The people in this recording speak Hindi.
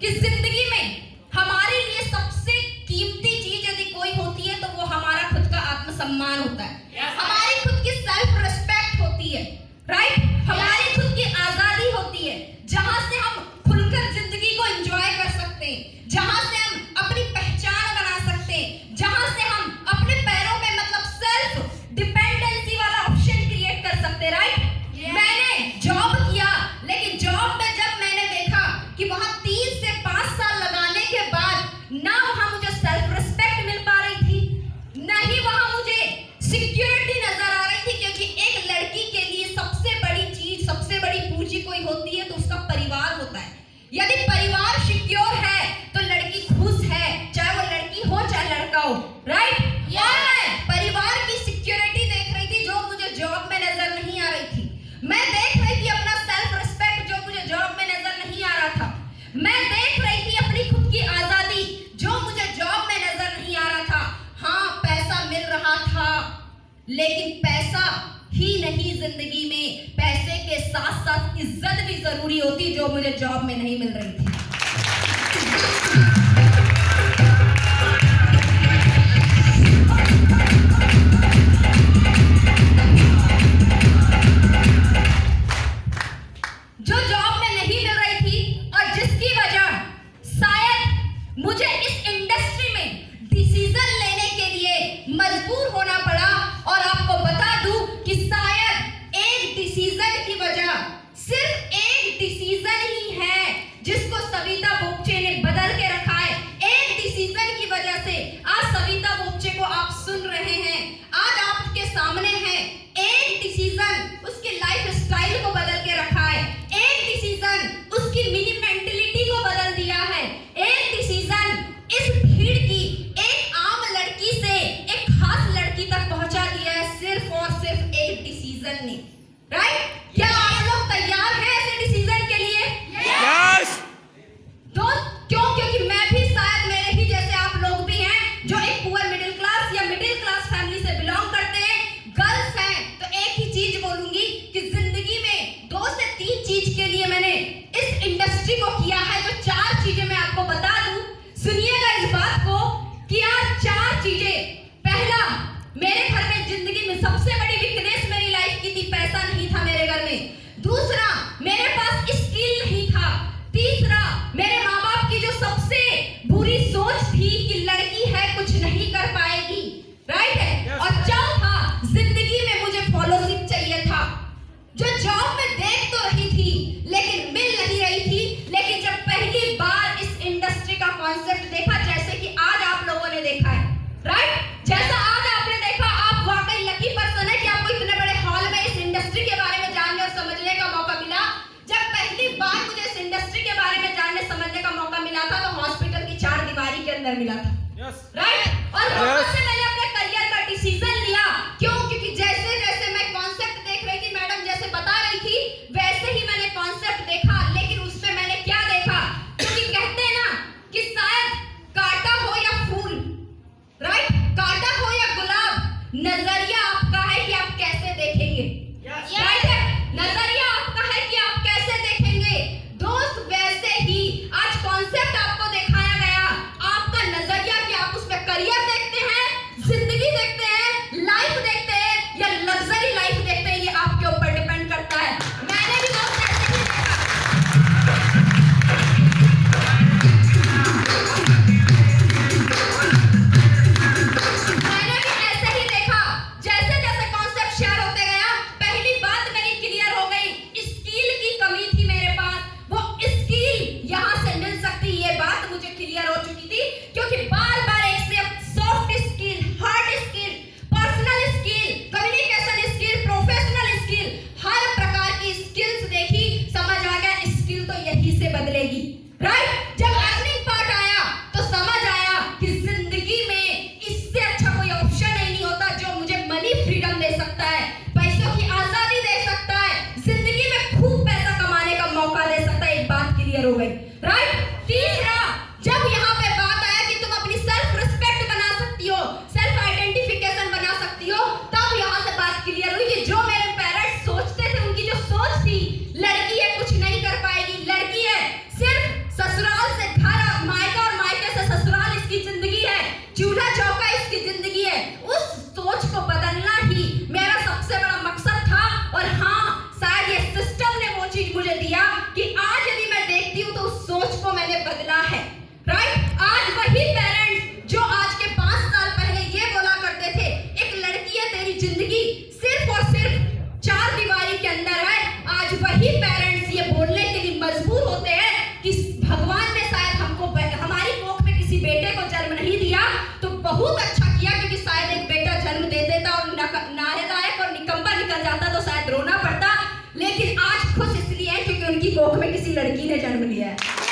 कि जिंदगी में हमारे लिए सबसे कीमती चीज यदि कोई होती है तो वो हमारा खुद का आत्मसम्मान होता है, हमारी खुद की सेल्फ रिस्पेक्ट होती है, राइट? हमारी खुद की आजादी होती है, जहां से हम खुलकर जिंदगी को एंजॉय कर सकते हैं, जहां से हम अपनी पहचान बना सकते हैं, जहां से हम अपने पैरों पे मतलब सेल्फ डिपेंडेंसी वाला ऑप्शन क्रिएट कर सकते हैं, राइट? मैंने जॉब किया, लेकिन जॉब में जब मैंने देखा कि वहां 3 से 5 साल लगाने के बाद ना वहां मुझे सेल्फ रिस्पेक्ट मिल पा रही थी, ना ही वहां मुझे सिक्योरिटी नजर आ रही थी, क्योंकि एक लड़की के लिए सबसे बड़ी चीज, सबसे बड़ी पूंजी कोई होती है तो उसका परिवार होता है। यदि परिवार सिक्योर है तो लड़की खुश है, चाहे वो लड़की हो चाहे लड़का हो, राइट? परिवार की सिक्योरिटी देख रही थी जो मुझे जॉब में नजर नहीं आ रही थी। मैं देख रही थी अपना सेल्फ रिस्पेक्ट जो मुझे जॉब में नजर नहीं आ रहा था। मैं देख रही थी अपनी खुद की आजादी जो मुझे जॉब में नजर नहीं आ रहा था। हाँ, पैसा मिल रहा था, लेकिन पैसा ही नहीं, जिंदगी में पैसे के साथ साथ इज्जत भी जरूरी होती जो मुझे जॉब में नहीं मिल रही थी। जो जॉब में नहीं मिल रही थी और जिसकी वजह शायद मुझे इस इंडस्ट्री में डिसीजन लेने के लिए मजबूर होना पड़ा। और आपको बता दूं कि शायद एक डिसीजन की वजह, सिर्फ एक डिसीजन ही है जिसको सविता बोपचे ने बदल के रखा है। एक डिसीजन की वजह से आज सविता बोपचे को आप सुन रहे हैं, आज आपके सामने हैं। एक डिसीजन उसकी लाइफ स्टाइल को बदल के रखा है, एक डिसीजन उसकी मिनी मेंटलिटी को बदल दिया है, एक डिसीजन इस भीड़ की एक आम लड़की से एक खास लड़की तक पहुंचा दिया है, सिर्फ और सिर्फ एक डिसीजन ने, राइट? क्या आप लोग तैयार हैं ऐसे डिसीजन के लिए? यस। तो क्यों? क्योंकि मैं भी, शायद मेरे ही जैसे आप लोग भी हैं जो एक पुअर मिडिल क्लास या मिडिल क्लास फैमिली से बिलोंग करते हैं, गर्ल्स हैं। तो एक ही चीज बोलूंगी कि जिंदगी में 2 से 3 चीज के लिए मैंने इस इंडस्ट्री को किया है। जो 4 चीजें मैं आपको बता दूं, सुनिएगा इस बात को कि आज 4 चीजें। पहला, मेरे घर में जिंदगी में सबसे बड़ी वीकनेस मेरी लाइफ की थी, पैसा नहीं था मेरे घर में। दूसरा, मेरे पास स्किल नहीं था। तीसरा, मेरे माँ बाप की जो सबसे बुरी सोच थी कि लड़की है कुछ नहीं कर पाएगी, राइट है? और चौथा, जिंदगी में मुझे फॉलोशिप चाहिए था, जो जॉब में देख तो रही थी लेकिन मिल नहीं रही थी। लेकिन जब पहली बार इस इंडस्ट्री का कॉन्सेप्ट देखा, जैसे कि आज आप लोगों ने देखा है, राइट? जैसा आज आपने देखा, आप वाकई लकी पर्सन है कि आपको इतने बड़े हॉल में इस इंडस्ट्री के बारे में जानने और समझने का मौका मिला। जब पहली बार मुझे इस इंडस्ट्री के बारे में जानने समझने का मौका मिला था तो हॉस्पिटल की 4 दीवारी के अंदर मिला था, राइट? और वहां से मैंने अपने करियर का डिसीजन लिया। क्यों? क्योंकि जैसे जैसे मैं कॉन्सेप्ट देख रही थी, मैडम जैसे बता रही थी, वैसे ही मैंने कॉन्सेप्ट देखा। लेकिन उसमें मैंने क्या देखा? क्योंकि कहते हैं ना कि शायद कांटा हो या फूल, राइट? कांटा हो या गुलाब, नजरिया आपका है कि आप कैसे देखेंगे, राइट है? नजरिया आपका है कि आप कैसे देखेंगे। दोस्त, वैसे ही आज कॉन्सेप्ट आपको दिखाया गया, आपका नजरिया कि आप उसमें करियर देखते हैं, जिंदगी देखते हैं, लाइफ देखते हैं या लग्जरी लाइफ देखते हैं, ये आपके ऊपर डिपेंड करता है। मैंने भी दोस्त ऐसे ही देखा, जैसे जैसे कॉन्सेप्ट शेयर होते गया, पहली बात मेरी क्लियर हो गई, स्किल की कमी थी मेरे पास। वो स्किल यहां से मिल सकती, ये बात मुझे क्लियर हो चुकी थी। क्योंकि बार बार एक से soft skill, hard skill, personal skill, communication skill, professional skill, हर प्रकार की स्किल्स देखी, समझ आ गया स्किल तो यही से बदलेगी, राइट? जब अर्निंग पार्ट आया तो समझ आया कि जिंदगी में इससे अच्छा कोई ऑप्शन ही नहीं होता जो मुझे मनी फ्रीडम दे सकता है, पैसों की आजादी दे सकता है, जिंदगी में खूब पैसा कमाने का मौका दे सकता है। एक बात क्लियर हो गई, राइट? तीसरा, जब यहाँ पे बात आया कि तुम अपनी सेल्फ रिस्पेक्ट बना सकती हो, सेल्फ आइडेंटिफिकेशन बना सकती हो, तब यहाँ से बात क्लियर हुई कि जो मेरे पेरेंट्स सोचते थे, उनकी जो सोच थी, लड़की है कुछ नहीं कर पाएगी, लड़की है सिर्फ ससुराल से बदला है। राइट, आज वही पेरेंट्स जो आज के 5 साल पहले ये बोला करते थे एक लड़की है तेरी जिंदगी सिर्फ और सिर्फ 4 दीवारी के अंदर है, आज वही पेरेंट्स ये बोलने के लिए मजबूर होते हैं कि भगवान ने शायद हमको हमारी कोख में किसी बेटे को जन्म नहीं दिया तो बहुत अच्छा किया, क्योंकि शायद एक बेटा जन्म दे देता और नालायक और निकम्मा निकल जाता तो शायद रोना पड़ता, लेकिन आज खुश इसलिए है क्योंकि उनकी कोख में किसी लड़की ने जन्म लिया है।